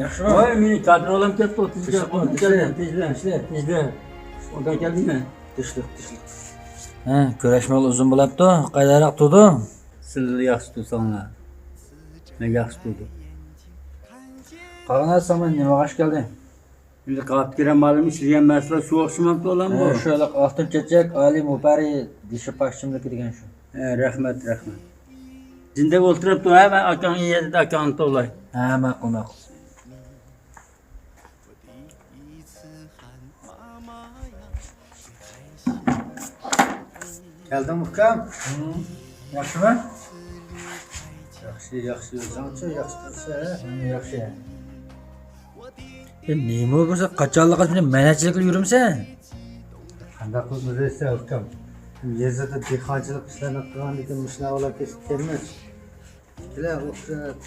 Yaxshimi? Voy, meni kadr olam ketdi, 30 ga qoldi. Tezla. Odan keldingmi? Tishliq. Ha, ko'rashmoq uzun bo'libdi. Qaydaroq turdi? Sizlar yaxshi tursanglar. Men yaxshi turdim. Qag'ana samon nima g'ash kelding? Endi qolib kiran ma'lum ishlagan masala shu o'xshamabdi olam bu. Şöyle altın çechak Ali Mupari dişi paşçımdaki degan shu. Rahmat. Jindak o'ltiribdi, ha, men akang yerda akangni to'lay. Ha, ma'qul. Geldin Muhkam. Yaxshimi? Yaxshi. O'zingchi yaxshi tursa, Yaxshi. Nima bo'lsa qachonliq bilan manachilik yuribsan? qanday qilib o'zaysa Muhkam. Yezada dehqonchilik ishlarini qilgan ekan, mishna olib ketib kelmas. Kelar o'xshab.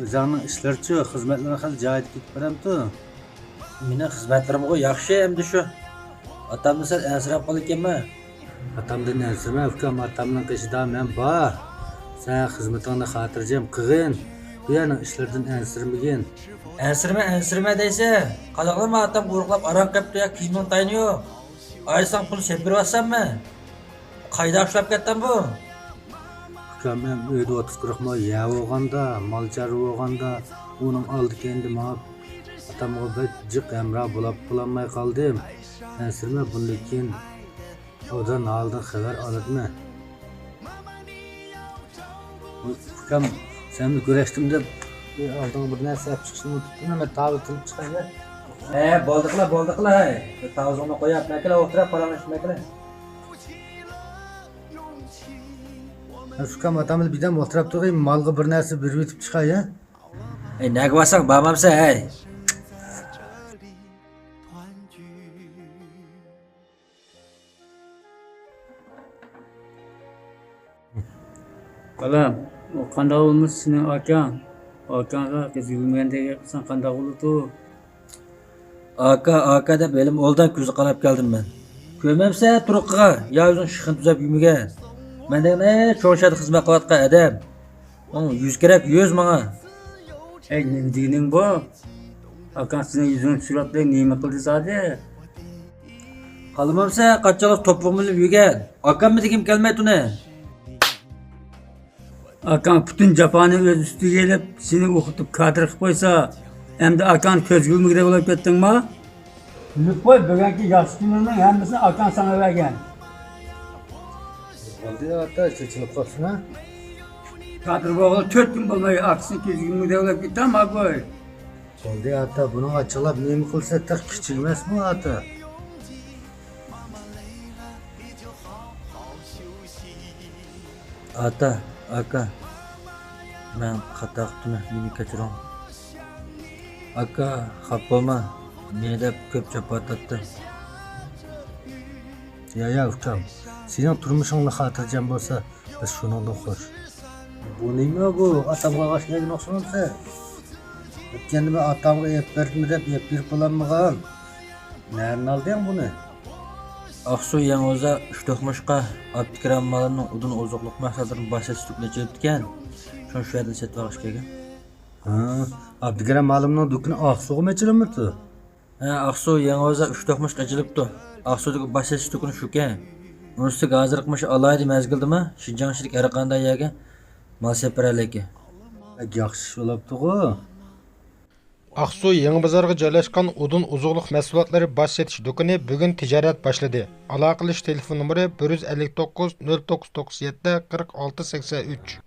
O'zingning ishlarchi, xizmatlarni hali joyida ketib boramdi. Meni xizmatlarimga yaxshi endi shu. Otamni sal ansirab qol ekanman. Atamdan narsima, Muhkam, atamning qishida men bor. Sen xizmatingni xotirjam qilgin. Bu yerning ishlardan ansirmagin. Ansirma deysa, qaloqlama otam qo'rqlab aram qilibdi ya kiyimni tayiniyor. Aysan pul sepiryapsanmi? Qayda ishlab ketdin bu? Muhkam, men uyda 30-40 mol yav olganda, mol chari olganda, uning oldi kendi mab atamga bir jiq amra bo'lib qolmay qoldim. Ansirma, bundan keyin odan oldin xabar oladimi? Muhkam, senni ko'rishdim deb oldin bir narsa olib chiqishni unutdim, men tavba qilib chiqay. Bo'ldiqlar. Tavzini qo'yib, makala o'tirib qolamiz. Muhkam, atamni birdan o'tirib turib, molga bir narsa berib yetib chiqay, ha? Nega bo'lsang, bormamsan, hey. Balam, o qanday bo'lmuş sening akang? Akangga qiz yurmagandek qilsan qanday bo'ldi? Aka deb elim oldan ko'zi qarab keldim men. Ko'rmamsa turuqqa, yo o'zing shixin tuzab yurmagan. Mendagina cho'shadi xizmat qilayotgan odam. Onun 100 kerak 100 menga. Nima deganing bu? Akang sening yuzini tushiribdi, nima qildi zodi? Qalmamsa qanchalik to'pib bilib yurgan. Akammi degim kelmaydi uni. Akang butun Japonni o'z ustiga elib, seni o'qitib kadr qilib qo'ysa, endi akang ko'zga yumigidek bo'lib ketdingmi? Bilib qo'y, bugungi yaxshi kunlarning hammasini akang sana bergan. Bo'ldi, ota, chechilib qolsin, ha? Kadr bo'g'il 4 kun bo'lmay aksini ko'zga yumigidek bo'lib ketdimi, qo'y? Bo'ldi, ota, buni ochiqlab nima qilsa tiq kichik emasmi, ota? Aka. Men xato qildim, meni kechiring. Aka, xafa bo'lma. Meni deb ko'p chapotatdi. Ya, Muhkam. Sening turmushingni xotirjam bo'lsa, biz shuningdan xush. Bu nima bu? Atamga g'ashmagan o'xshamasa. O'tganda men atamga yeb berdim deb yeb berib qo'ymagan. Nereden aldın bunu? Aksu Yangoza 3-9'a Abdikram malının udun ozuqluq maqsadını başa tutuqla çöptüken. Şun şu yerdə set bağış kelgan. Ha, Abdikram malımның dükünü Aksu'ga mı açılmıştı? Ha, Aksu Yangoza 3-9 açılıptı. Aksu'daki başa tutuqunu şuken. Onustik hazırlıqmış alaydı mezgildimi? Şinjanşilik her qanday yerga mal separaligi. Yaxshi bo'libdi-ku. Aksu Yangi bozorga joylashgan udun uzuqluq mahsulotlari bosh setish do'koni bugun tijorat boshladi. Aloqa qilish telefon nomeri 159 0997 46 83.